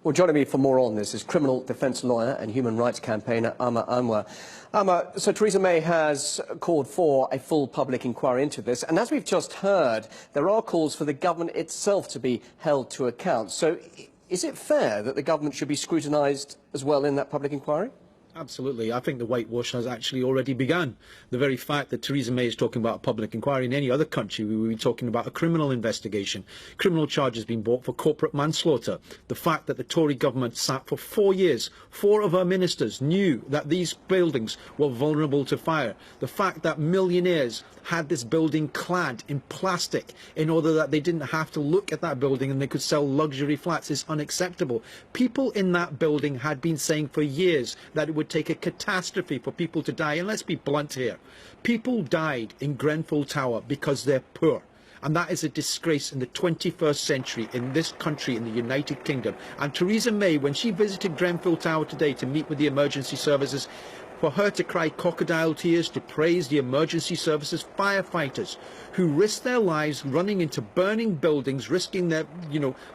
Well, joining me for more on this is criminal defence lawyer and human rights campaigner Amr Anwar. Amr, so Theresa May has called for a full public inquiry into this, and as we've just heard, there are calls for the government itself to be held to account. So is it fair that the government should be scrutinised as well in that public inquiry? Absolutely. I think the whitewash has actually already begun. The very fact that Theresa May is talking about a public inquiry in any other country, we would be talking about a criminal investigation. Criminal charges being brought for corporate manslaughter. The fact that the Tory government sat for 4 years, 4 of our ministers knew that these buildings were vulnerable to fire. The fact that millionaires had this building clad in plastic in order that they didn't have to look at that building and they could sell luxury flats is unacceptable. People in that building had been saying for years that it would take a catastrophe for people to die. And let's be blunt here. People died in Grenfell Tower because they're poor. And that is a disgrace in the 21st century in this country, in the United Kingdom. And Theresa May, when she visited Grenfell Tower today to meet with the emergency services, for her to cry crocodile tears, to praise the emergency services firefighters who risk their lives running into burning buildings, risking their,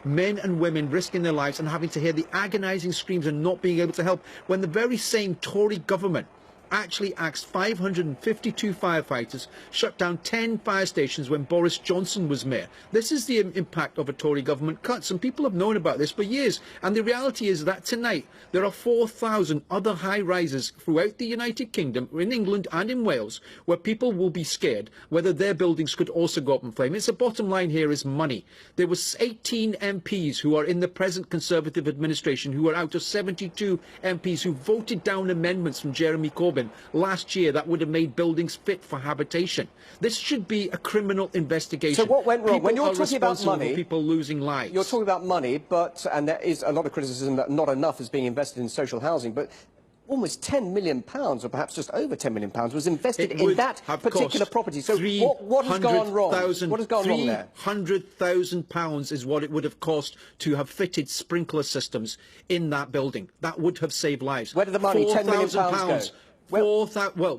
men and women risking their lives and having to hear the agonizing screams and not being able to help, when the very same Tory government actually axed 552 firefighters, shut down 10 fire stations when Boris Johnson was mayor. This is the impact of a Tory government cut. Some people have known about this for years, and the reality is that tonight there are 4,000 other high-rises throughout the United Kingdom, in England and in Wales, where people will be scared whether their buildings could also go up in flame. It's the bottom line here is money. There was 18 MPs who are in the present Conservative administration who are out of 72 MPs who voted down amendments from Jeremy Corbyn last year that would have made buildings fit for habitation. This should be a criminal investigation. So what went wrong? People when you're talking about money, people losing lives. You're talking about money, and there is a lot of criticism that not enough is being invested in social housing, but almost £10 million, or perhaps just over £10 million, was invested in that particular property. So what has gone wrong? What has gone wrong there? £300,000 is what it would have cost to have fitted sprinkler systems in that building. That would have saved lives. Where did the money, £10 million, go? Well,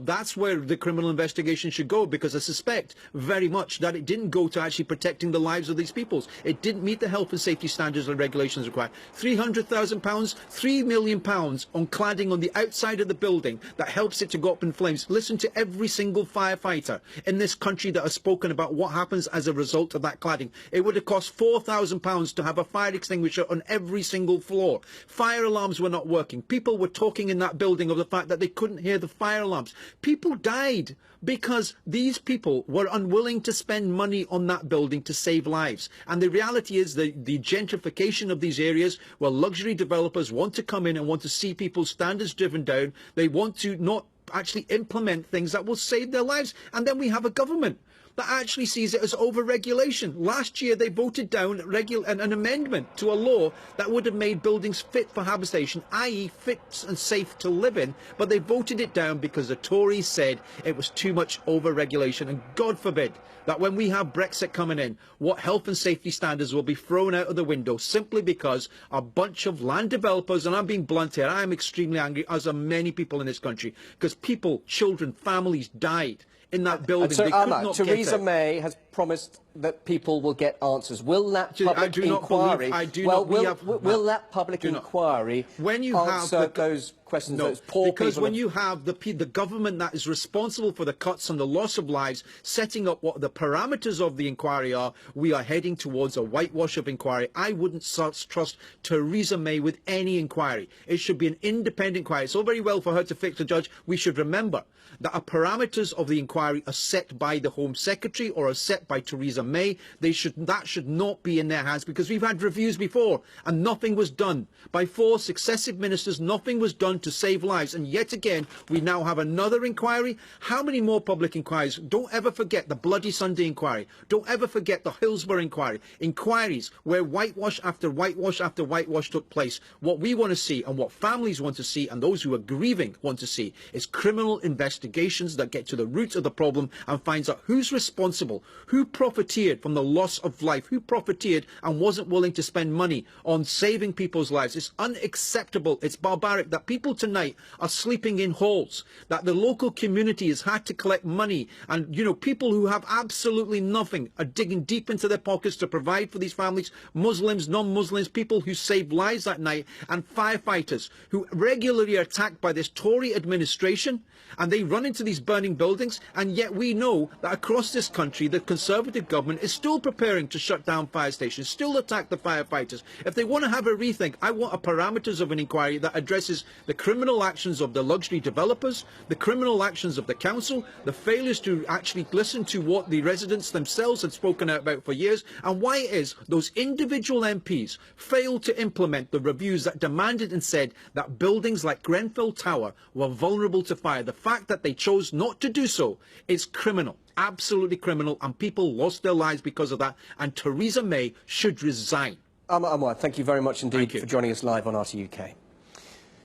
that's where the criminal investigation should go, because I suspect very much that it didn't go to actually protecting the lives of these people. It didn't meet the health and safety standards and regulations required. £300,000, £3 million on cladding on the outside of the building that helps it to go up in flames. Listen to every single firefighter in this country that has spoken about what happens as a result of that cladding. It would have cost £4,000 to have a fire extinguisher on every single floor. Fire alarms were not working. People were talking in that building of the fact that they couldn't hear the fire alarms. People died because these people were unwilling to spend money on that building to save lives. And the reality is the gentrification of these areas where luxury developers want to come in and want to see people's standards driven down. They want to not actually implement things that will save their lives. And then we have a government that actually sees it as over-regulation. Last year they voted down an amendment to a law that would have made buildings fit for habitation, i.e. fit and safe to live in, but they voted it down because the Tories said it was too much over-regulation. And God forbid that when we have Brexit coming in, what health and safety standards will be thrown out of the window simply because a bunch of land developers, and I'm being blunt here, I am extremely angry, as are many people in this country, because people, children, families died in that building. So, Theresa May has promised that people will get answers. Will that public inquiry? Will that public inquiry answer those questions? No, those poor because people when you have the government that is responsible for the cuts and the loss of lives, setting up what the parameters of the inquiry are, we are heading towards a whitewash of inquiry. I wouldn't trust Theresa May with any inquiry. It should be an independent inquiry. It's all very well for her to fix the judge. We should remember that the parameters of the inquiry are set by the Home Secretary or are set by Theresa May. That should not be in their hands, because we've had reviews before and nothing was done. By 4 successive ministers, nothing was done to save lives. And yet again, we now have another inquiry. How many more public inquiries? Don't ever forget the Bloody Sunday inquiry. Don't ever forget the Hillsborough inquiry. Inquiries where whitewash after whitewash after whitewash took place. What we want to see, and what families want to see, and those who are grieving want to see, is criminal investigations that get to the root of the problem and finds out who's responsible, who profiteered profiteered from the loss of life? Who profiteered and wasn't willing to spend money on saving people's lives? It's unacceptable. It's barbaric that people tonight are sleeping in halls, that the local community has had to collect money, and, you know, people who have absolutely nothing are digging deep into their pockets to provide for these families, Muslims, non-Muslims, people who save lives that night, and firefighters who regularly are attacked by this Tory administration, and they run into these burning buildings. And yet we know that across this country the Conservative government is still preparing to shut down fire stations, still attack the firefighters. If they want to have a rethink, I want a parameters of an inquiry that addresses the criminal actions of the luxury developers, the criminal actions of the council, the failures to actually listen to what the residents themselves had spoken out about for years, and why it is those individual MPs failed to implement the reviews that demanded and said that buildings like Grenfell Tower were vulnerable to fire. The fact that they chose not to do so is criminal, absolutely criminal, and people lost their lives because of that, and Theresa May should resign. Amar Anwar, thank you very much indeed Thank you. for joining us live on RT UK.